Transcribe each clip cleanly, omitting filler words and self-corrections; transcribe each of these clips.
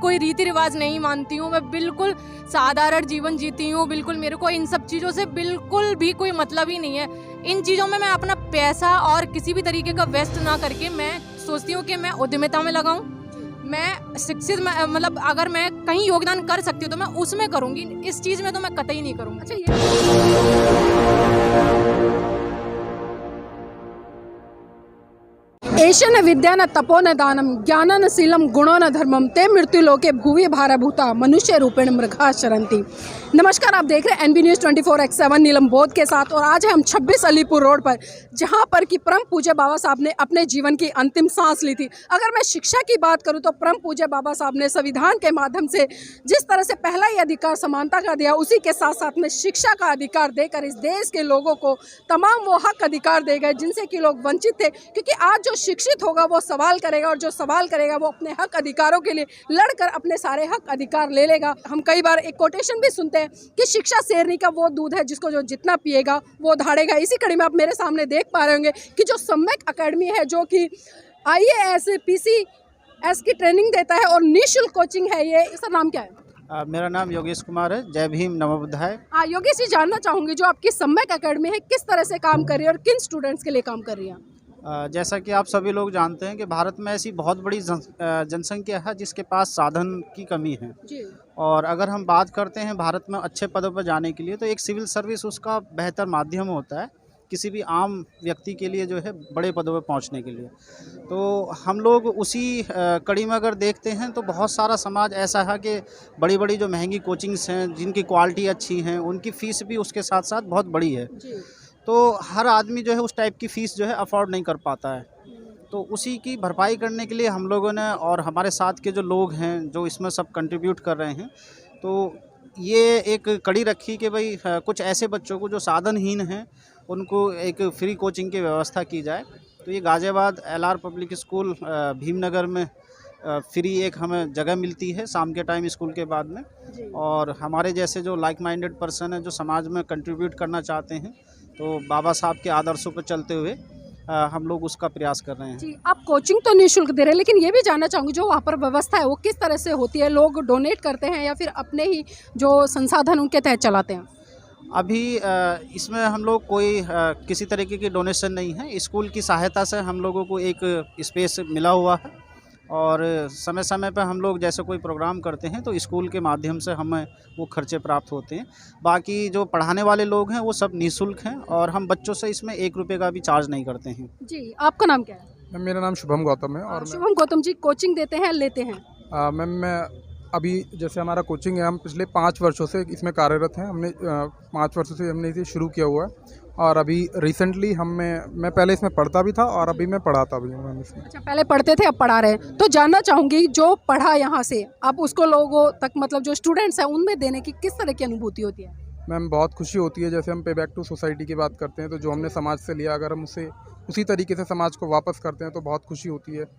कोई रीति रिवाज नहीं मानती हूँ, मैं बिल्कुल साधारण जीवन जीती हूँ। बिल्कुल मेरे को इन सब चीज़ों से बिल्कुल भी कोई मतलब ही नहीं है। इन चीज़ों में मैं अपना पैसा और किसी भी तरीके का वेस्ट ना करके मैं सोचती हूँ कि मैं उद्यमिता में लगाऊँ। मैं शिक्षित मतलब अगर मैं कहीं योगदान कर सकती हूँ तो मैं उसमें करूँगी, इस चीज़ में तो मैं कतई नहीं करूँगी। अच्छा, एष न विद्या न तपो न दानम ज्ञान न शीलम गुणो न धर्मम ते मृत्युलोके भुवि भारभूता मनुष्य रूपेण मृगा शरंती। नमस्कार, आप देख रहे हैं NB News 24/7 नीलम बोध के साथ। और आज हम 26 अलीपुर रोड पर, जहां पर कि परम पूज्य बाबा साहब ने अपने जीवन की अंतिम सांस ली थी। अगर मैं शिक्षा की बात करूं तो परम पूज्य बाबा साहब ने संविधान के माध्यम से जिस तरह से पहला ही अधिकार समानता का दिया, उसी के साथ साथ में शिक्षा का अधिकार देकर इस देश के लोगों को तमाम वो हक अधिकार दे गए जिनसे कि लोग वंचित थे। क्योंकि आज जो शिक्षित होगा वो सवाल करेगा, और जो सवाल करेगा वो अपने हक अधिकारों के लिए लड़कर अपने सारे हक अधिकार ले लेगा। हम कई बार एक कोटेशन भी सुनते हैं कि शिक्षा शेरनी का वो दूध है जिसको जो जितना पिएगा वो धाड़ेगा। इसी कड़ी में आप मेरे सामने देख पा रहे होंगे कि जो सम्यक अकेडमी है, जो कि IAS PCS की ट्रेनिंग देता है और निःशुल्क कोचिंग है। ये इसका नाम क्या है? मेरा नाम योगेश कुमार है। जय भीम नमो बुद्धाय। योगेश जी, जानना चाहूंगी जो आपकी सम्यक अकेडमी है किस तरह से काम कर रही है और किन स्टूडेंट्स के लिए काम कर रही है? जैसा कि आप सभी लोग जानते हैं कि भारत में ऐसी बहुत बड़ी जनसंख्या है जिसके पास साधन की कमी है जी। और अगर हम बात करते हैं भारत में अच्छे पदों पर जाने के लिए, तो एक सिविल सर्विस उसका बेहतर माध्यम होता है किसी भी आम व्यक्ति के लिए, जो है बड़े पदों पर पहुंचने के लिए। तो हम लोग उसी कड़ी में अगर देखते हैं तो बहुत सारा समाज ऐसा है कि बड़ी बड़ी जो महंगी कोचिंग्स हैं जिनकी क्वालिटी अच्छी हैं, उनकी फ़ीस भी उसके साथ साथ बहुत बड़ी है। जी। तो हर आदमी जो है उस टाइप की फ़ीस जो है अफोर्ड नहीं कर पाता है। तो उसी की भरपाई करने के लिए हम लोगों ने, और हमारे साथ के जो लोग हैं जो इसमें सब कंट्रीब्यूट कर रहे हैं, तो ये एक कड़ी रखी कि भाई कुछ ऐसे बच्चों को जो साधनहीन हैं उनको एक फ्री कोचिंग की व्यवस्था की जाए। तो ये Ghaziabad LR public school Bhimnagar में फ्री एक हमें जगह मिलती है शाम के टाइम स्कूल के बाद में। और हमारे जैसे जो लाइक माइंडेड पर्सन हैं जो समाज में कंट्रीब्यूट करना चाहते हैं, तो बाबा साहब के आदर्शों पर चलते हुए हम लोग उसका प्रयास कर रहे हैं। जी, आप कोचिंग तो निःशुल्क दे रहे हैं, लेकिन ये भी जानना चाहूँगी जो वहाँ पर व्यवस्था है वो किस तरह से होती है? लोग डोनेट करते हैं या फिर अपने ही जो संसाधन उनके तहत चलाते हैं? अभी इसमें हम लोग कोई किसी तरीके की डोनेशन नहीं है। स्कूल की सहायता से हम लोगों को एक स्पेस मिला हुआ है और समय समय पर हम लोग जैसे कोई प्रोग्राम करते हैं तो स्कूल के माध्यम से हमें वो खर्चे प्राप्त होते हैं। बाकी जो पढ़ाने वाले लोग हैं वो सब निःशुल्क हैं और हम बच्चों से इसमें 1 रुपये का भी चार्ज नहीं करते हैं। जी, आपका नाम क्या है? मेरा नाम शुभम गौतम है। और शुभम गौतम जी, कोचिंग देते हैं, लेते हैं? मैम मैं अभी जैसे हमारा कोचिंग है, हम पिछले 5 वर्षों से इसमें कार्यरत हैं। हमने 5 वर्षों से हमने इसे शुरू किया हुआ है और अभी रिसेंटली मैं पहले इसमें पढ़ता भी था और अभी मैं पढ़ाता भी हूँ मैम इसमें। अच्छा, पहले पढ़ते थे अब पढ़ा रहे हैं। तो जानना चाहूँगी जो पढ़ा यहाँ से अब उसको लोगों तक, मतलब जो स्टूडेंट्स हैं उनमें देने की किस तरह की अनुभूति होती है? मैम बहुत खुशी होती है। जैसे हम पे बैक टू सोसाइटी की बात करते हैं तो जो हमने समाज से लिया, अगर हम उसे उसी तरीके से समाज को वापस करते हैं तो बहुत खुशी होती है।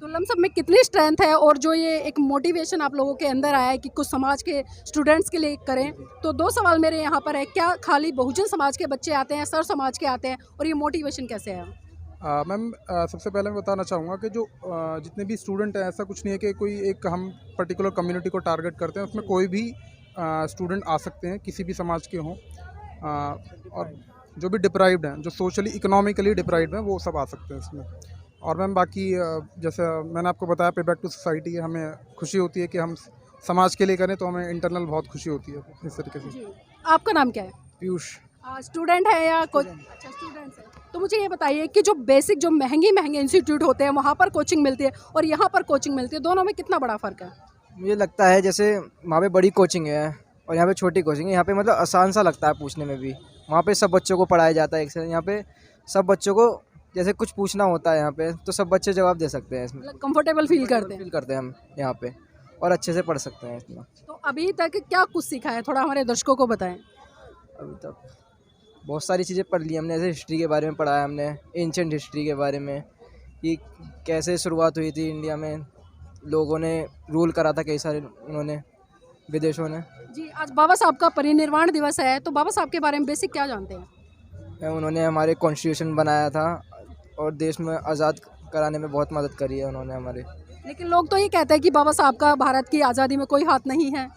तो लमसम में कितनी स्ट्रेंथ है और जो ये एक मोटिवेशन आप लोगों के अंदर आया है कि कुछ समाज के स्टूडेंट्स के लिए करें? तो 2 सवाल मेरे यहाँ पर है, क्या खाली बहुजन समाज के बच्चे आते हैं, सर समाज के आते हैं, और ये मोटिवेशन कैसे है? मैम सबसे पहले मैं बताना चाहूँगा कि जो जितने भी स्टूडेंट हैं, ऐसा कुछ नहीं है कि कोई एक हम पर्टिकुलर कम्युनिटी को टारगेट करते हैं। उसमें कोई भी स्टूडेंट आ सकते हैं, किसी भी समाज के हों, और जो भी डिप्राइव्ड हैं, जो सोशली इकोनॉमिकली डिप्राइव्ड हैं, वो सब आ सकते हैं इसमें। और मैम बाकी जैसे मैंने आपको बताया पे बैक टू सोसाइटी है, हमें खुशी होती है कि हम समाज के लिए करें तो हमें इंटरनल बहुत खुशी होती है इस तरीके से। आपका नाम क्या है? पीयूष। स्टूडेंट है या कोच? अच्छा, स्टूडेंट्स है। तो मुझे ये बताइए कि जो बेसिक जो महंगे इंस्टीट्यूट होते हैं वहाँ पर कोचिंग मिलती है और यहाँ पर कोचिंग मिलती है, दोनों में कितना बड़ा फ़र्क है? मुझे लगता है जैसे वहाँ पे बड़ी कोचिंग है और यहाँ पे छोटी कोचिंग है। यहाँ पे मतलब आसान सा लगता है पूछने में भी। वहाँ पे सब बच्चों को पढ़ाया जाता है एक से। यहाँ पे सब बच्चों को जैसे कुछ पूछना होता है यहाँ पे तो सब बच्चे जवाब दे सकते हैं इसमें। मतलब कंफर्टेबल फील करते हैं हम यहाँ पे, और अच्छे से पढ़ सकते हैं इसमें। तो अभी तक क्या कुछ सीखा है, थोड़ा हमारे दर्शकों को बताएं। अभी तक बहुत सारी चीज़ें पढ़ ली हमने। जैसे हिस्ट्री के बारे में पढ़ा है हमने, एंशिएंट हिस्ट्री के बारे में, कि कैसे शुरुआत हुई थी इंडिया में, लोगों ने रूल करा था कई सारे, उन्होंने विदेशों ने। जी, आज बाबा साहब का परिनिर्वाण दिवस है, तो बाबा साहब के बारे में बेसिक क्या जानते हैं? उन्होंने हमारे कॉन्स्टिट्यूशन बनाया था और देश में आज़ाद कराने में बहुत मदद करी है उन्होंने हमारे। लेकिन लोग तो ये कहते हैं कि बाबा साहब का भारत की आज़ादी में कोई हाथ नहीं है।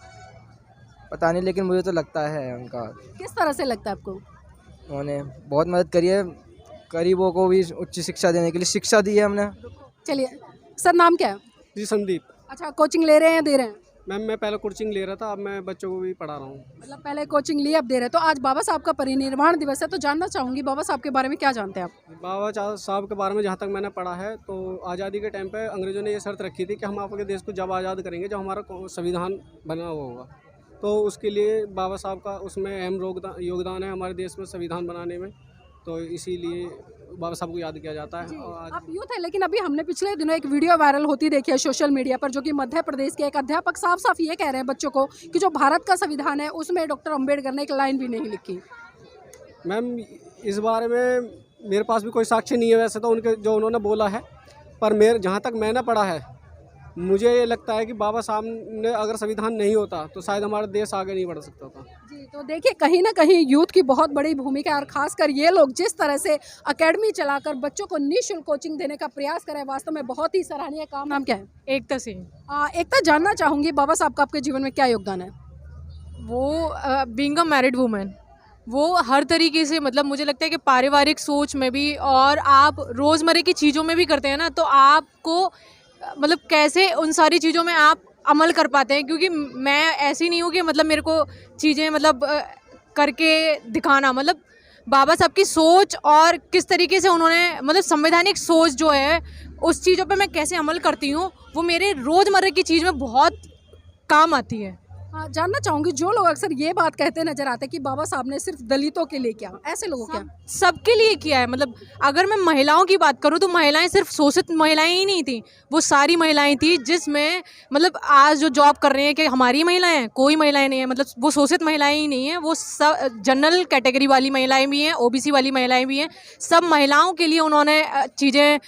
पता नहीं, लेकिन मुझे तो लगता है उनका। किस तरह से लगता है आपको? उन्होंने बहुत मदद करी है, गरीबों को भी उच्च शिक्षा देने के लिए शिक्षा दी है हमने। चलिए सर, नाम क्या है? जी संदीप। अच्छा, कोचिंग ले रहे हैं या दे रहे हैं? मैम मैं पहले कोचिंग ले रहा था, अब मैं बच्चों को भी पढ़ा रहा हूँ। मतलब पहले कोचिंग ली, अब दे रहे हैं। तो आज बाबा साहब का परिनिर्वाण दिवस है, तो जानना चाहूँगी बाबा साहब के बारे में क्या जानते हैं आप? बाबा साहब के बारे में जहाँ तक मैंने पढ़ा है तो आज़ादी के टाइम पे अंग्रेज़ों ने ये शर्त रखी थी कि हम आपके देश को जब आज़ाद करेंगे जब हमारा संविधान बना हुआ होगा। तो उसके लिए बाबा साहब का उसमें अहम योगदान है हमारे देश में संविधान बनाने में, तो इसीलिए बाबा साहब को याद किया जाता है। और आज आप यूथ है, लेकिन अभी हमने पिछले दिनों एक वीडियो वायरल होती देखी है सोशल मीडिया पर, जो कि मध्य प्रदेश के एक अध्यापक साफ साफ ये कह रहे हैं बच्चों को कि जो भारत का संविधान है उसमें डॉक्टर अम्बेडकर ने एक लाइन भी नहीं लिखी। मैम इस बारे में मेरे पास भी कोई साक्ष्य नहीं है वैसे तो उनके जो उन्होंने बोला है, पर मेरे जहाँ तक मैंने पढ़ा है मुझे ये लगता है कि बाबा साहब ने अगर संविधान नहीं होता तो शायद हमारा देश आगे नहीं बढ़ सकता था। जी, तो देखिए कहीं ना कहीं यूथ की बहुत बड़ी भूमिका है, और खासकर ये लोग जिस तरह से एकेडमी चलाकर बच्चों को निःशुल्क कोचिंग देने का प्रयास करें, वास्तव में बहुत ही सराहनीय काम। नाम क्या है? एकता सिंह। एकता, जानना चाहूँगी बाबा साहब का आपके जीवन में क्या योगदान है? वो बीइंग अ मैरिड वुमेन, वो हर तरीके से, मतलब मुझे लगता है कि पारिवारिक सोच में भी और आप रोज़मर्रा की चीज़ों में भी करते हैं ना, तो आपको मतलब कैसे उन सारी चीज़ों में आप अमल कर पाते हैं। क्योंकि मैं ऐसी नहीं हूँ कि मतलब मेरे को चीज़ें मतलब करके दिखाना, मतलब बाबा साहब की सोच और किस तरीके से उन्होंने मतलब संवैधानिक सोच जो है उस चीज़ों पे मैं कैसे अमल करती हूँ वो मेरे रोज़मर्रा की चीज़ में बहुत काम आती है। हाँ, जानना चाहूँगी जो लोग अक्सर ये बात कहते नजर आते हैं कि बाबा साहब ने सिर्फ दलितों के लिए किया, ऐसे लोगों क्या? सबके लिए किया है। मतलब अगर मैं महिलाओं की बात करूँ तो महिलाएं सिर्फ शोषित महिलाएं ही नहीं थी, वो सारी महिलाएं थी जिसमें मतलब आज जो जॉब कर रही हैं कि हमारी महिलाएं हैं, कोई महिलाएं नहीं है, मतलब वो शोषित महिलाएं ही नहीं है, वो सब जनरल कैटेगरी वाली महिलाएं भी हैं, ओबीसी वाली महिलाएं भी हैं। सब महिलाओं के लिए उन्होंने चीज़ें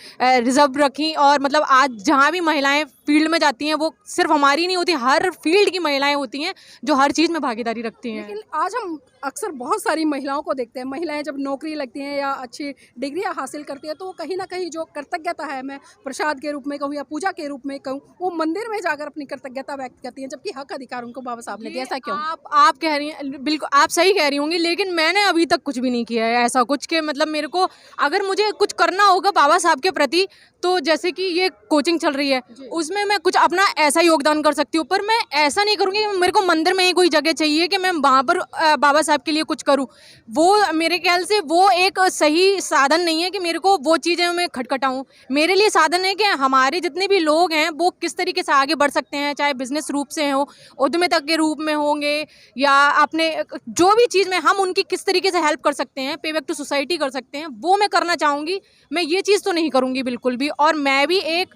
रिजर्व रखी, और मतलब आज जहाँ भी महिलाएं फील्ड में जाती हैं वो सिर्फ हमारी नहीं होती, हर फील्ड की महिलाएं होती हैं जो हर चीज़ में भागीदारी रखती हैं। लेकिन आज हम अक्सर बहुत सारी महिलाओं को देखते हैं, महिलाएं जब नौकरी लगती हैं या अच्छी डिग्रियां हासिल करती हैं तो वो कहीं ना कहीं जो कृतज्ञता है, मैं प्रसाद के रूप में कहूँ या पूजा के रूप में कहूँ, वो मंदिर में जाकर अपनी कृतज्ञता व्यक्त करती हैं, जबकि हक अधिकार उनको बाबा साहब ने दिया। ऐसा क्यों? आप कह रही हैं, बिल्कुल आप सही कह रही होंगी, लेकिन मैंने अभी तक कुछ भी नहीं किया है ऐसा कुछ कि मतलब मेरे को अगर मुझे कुछ करना होगा बाबा साहब के प्रति, तो जैसे कि ये कोचिंग चल रही है उसमें मैं कुछ अपना ऐसा योगदान कर सकती हूँ, पर मैं ऐसा नहीं करूँगी मेरे को मंदिर में ही कोई जगह चाहिए कि मैं वहाँ पर बाबा साहब के लिए कुछ करूँ। वो मेरे ख्याल से वो एक सही साधन नहीं है कि मेरे को वो चीज़ें मैं खटखटाऊँ। मेरे लिए साधन है कि हमारे जितने भी लोग हैं वो किस तरीके से आगे बढ़ सकते हैं, चाहे बिजनेस रूप से हो, उद्यमिता के रूप में होंगे, या अपने जो भी चीज़ में हम उनकी किस तरीके से हेल्प कर सकते हैं, पे बैक टू सोसाइटी कर सकते हैं, वो मैं करना चाहूँगी। मैं ये चीज़ तो नहीं करूँगी बिल्कुल भी। और मैं भी एक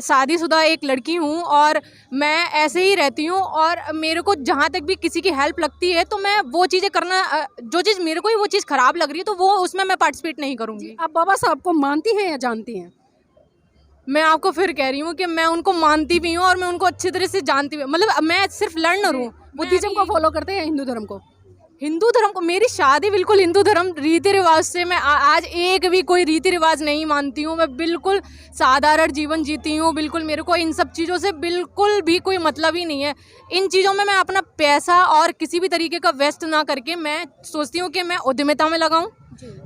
शादीशुदा एक लड़की हूँ और मैं ऐसे ही रहती हूँ, और मेरे को जहाँ तक भी किसी की हेल्प लगती है तो मैं वो चीज़ें करना, जो चीज़ मेरे को ही वो चीज़ ख़राब लग रही है तो वो उसमें मैं पार्टिसिपेट नहीं करूँगी। आप बाबा साहब को मानती हैं या जानती हैं? मैं आपको फिर कह रही हूँ कि मैं उनको मानती भी हूँ और मैं उनको अच्छी तरह से जानती भी हूँ। मतलब मैं सिर्फ लर्नर हूँ। बुद्धिज्म को फॉलो करते हैं, हिंदू धर्म को? हिंदू धर्म को, मेरी शादी बिल्कुल हिंदू धर्म रीति रिवाज से, मैं आज एक भी कोई रीति रिवाज नहीं मानती हूँ। मैं बिल्कुल साधारण जीवन जीती हूँ, बिल्कुल मेरे को इन सब चीज़ों से बिल्कुल भी कोई मतलब ही नहीं है। इन चीज़ों में मैं अपना पैसा और किसी भी तरीके का वेस्ट ना करके मैं सोचती हूँ कि मैं उद्यमिता में लगाऊँ,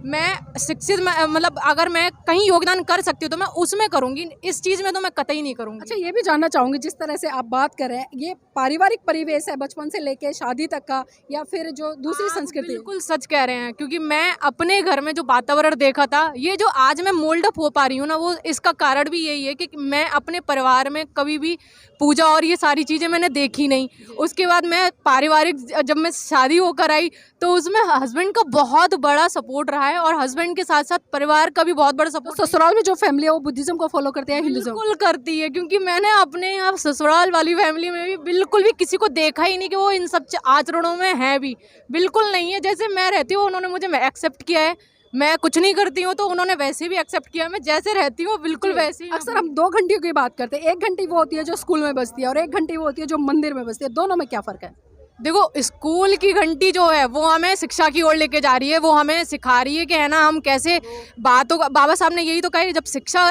मैं शिक्षित मतलब अगर मैं कहीं योगदान कर सकती हूँ तो मैं उसमें करूँगी, इस चीज़ में तो मैं कतई नहीं करूँगी। अच्छा, ये भी जानना चाहूँगी जिस तरह से आप बात कर रहे हैं, ये पारिवारिक परिवेश है बचपन से लेके शादी तक का, या फिर जो दूसरी संस्कृति? बिल्कुल सच कह रहे हैं, क्योंकि मैं अपने घर में जो वातावरण देखा था, ये जो आज मैं मोल्ड अप हो पा रही हूँ ना, वो इसका कारण भी यही है कि मैं अपने परिवार में कभी भी पूजा और ये सारी चीज़ें मैंने देखी नहीं। उसके बाद मैं पारिवारिक, जब मैं शादी होकर आई तो उसमें हस्बैंड का बहुत बड़ा सपोर्ट रहा है, और हस्बैंड के साथ साथ परिवार का भी बहुत बड़ा सपोर्ट। ससुराल में जो फैमिली है वो बुद्धिज्म को फॉलो करते हैं, हिंदुज्म? बिल्कुल करती है, क्योंकि मैंने अपने यहाँ ससुराल वाली फैमिली में भी बिल्कुल भी किसी को देखा ही नहीं कि वो इन सब आचरणों में है भी, बिल्कुल नहीं है। जैसे मैं रहती हूँ उन्होंने मुझे एक्सेप्ट किया है, मैं कुछ नहीं करती हूँ तो उन्होंने वैसे भी एक्सेप्ट किया, मैं जैसे रहती हूँ बिल्कुल वैसे ही। अक्सर हम 2 घंटियों की बात करते हैं, 1 घंटी वो होती है जो स्कूल में बजती है और 1 घंटी वो होती है जो मंदिर में बजती है, दोनों में क्या फ़र्क है? देखो, स्कूल की घंटी जो है वो हमें शिक्षा की ओर लेके जा रही है, वो हमें सिखा रही है कि है ना हम कैसे बातों का, बाबा साहब ने यही तो कहा है, जब शिक्षा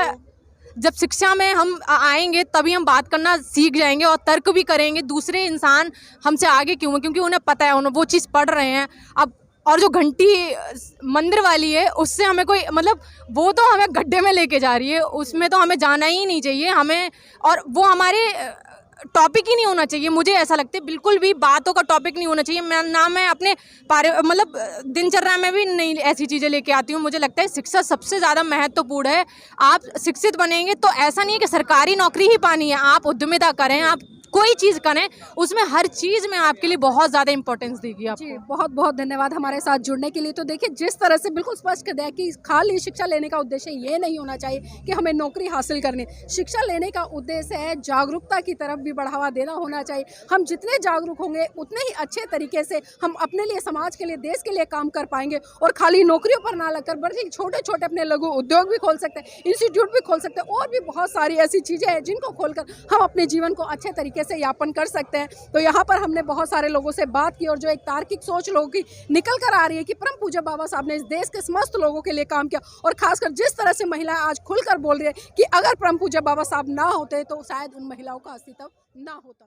जब शिक्षा में हम आएंगे तभी हम बात करना सीख जाएंगे और तर्क भी करेंगे। दूसरे इंसान हमसे आगे क्यों हैं? क्योंकि उन्हें पता है, उन्हें वो चीज़ पढ़ रहे हैं। अब और जो घंटी मंदिर वाली है उससे हमें कोई मतलब, वो तो हमें गड्ढे में लेके जा रही है, उसमें तो हमें जाना ही नहीं चाहिए हमें। और वो हमारे टॉपिक ही नहीं होना चाहिए, मुझे ऐसा लगता है। बिल्कुल भी बातों का टॉपिक नहीं होना चाहिए। मैं अपने मतलब दिनचर्या में भी नहीं ऐसी चीज़ें लेके आती हूँ। मुझे लगता है शिक्षा सबसे ज़्यादा महत्वपूर्ण है। आप शिक्षित बनेंगे तो ऐसा नहीं है कि सरकारी नौकरी ही पानी है, आप उद्यमिता करें, आप कोई चीज़ करें, उसमें हर चीज़ में आपके लिए बहुत ज़्यादा इंपॉर्टेंस देगी आपको। जी, बहुत बहुत धन्यवाद हमारे साथ जुड़ने के लिए। तो देखिए, जिस तरह से बिल्कुल स्पष्ट कर दिया कि खाली शिक्षा लेने का उद्देश्य ये नहीं होना चाहिए कि हमें नौकरी हासिल करनी। शिक्षा लेने का उद्देश्य है जागरूकता की तरफ भी बढ़ावा देना होना चाहिए। हम जितने जागरूक होंगे उतने ही अच्छे तरीके से हम अपने लिए, समाज के लिए, देश के लिए काम कर पाएंगे। और खाली नौकरियों पर ना लगकर बल्कि छोटे छोटे अपने लघु उद्योग भी खोल सकते हैं, इंस्टीट्यूट भी खोल सकते हैं, और भी बहुत सारी ऐसी चीज़ें हैं जिनको खोलकर हम अपने जीवन को अच्छे तरीके से यापन कर सकते हैं। तो यहाँ पर हमने बहुत सारे लोगों से बात की और जो एक तार्किक सोच लोगों की निकल कर आ रही है कि परम पूज्य बाबा साहब ने इस देश के समस्त लोगों के लिए काम किया। और खासकर जिस तरह से महिलाएं आज खुलकर बोल रही है कि अगर परम पूज्य बाबा साहब ना होते तो शायद उन महिलाओं का अस्तित्व ना होता।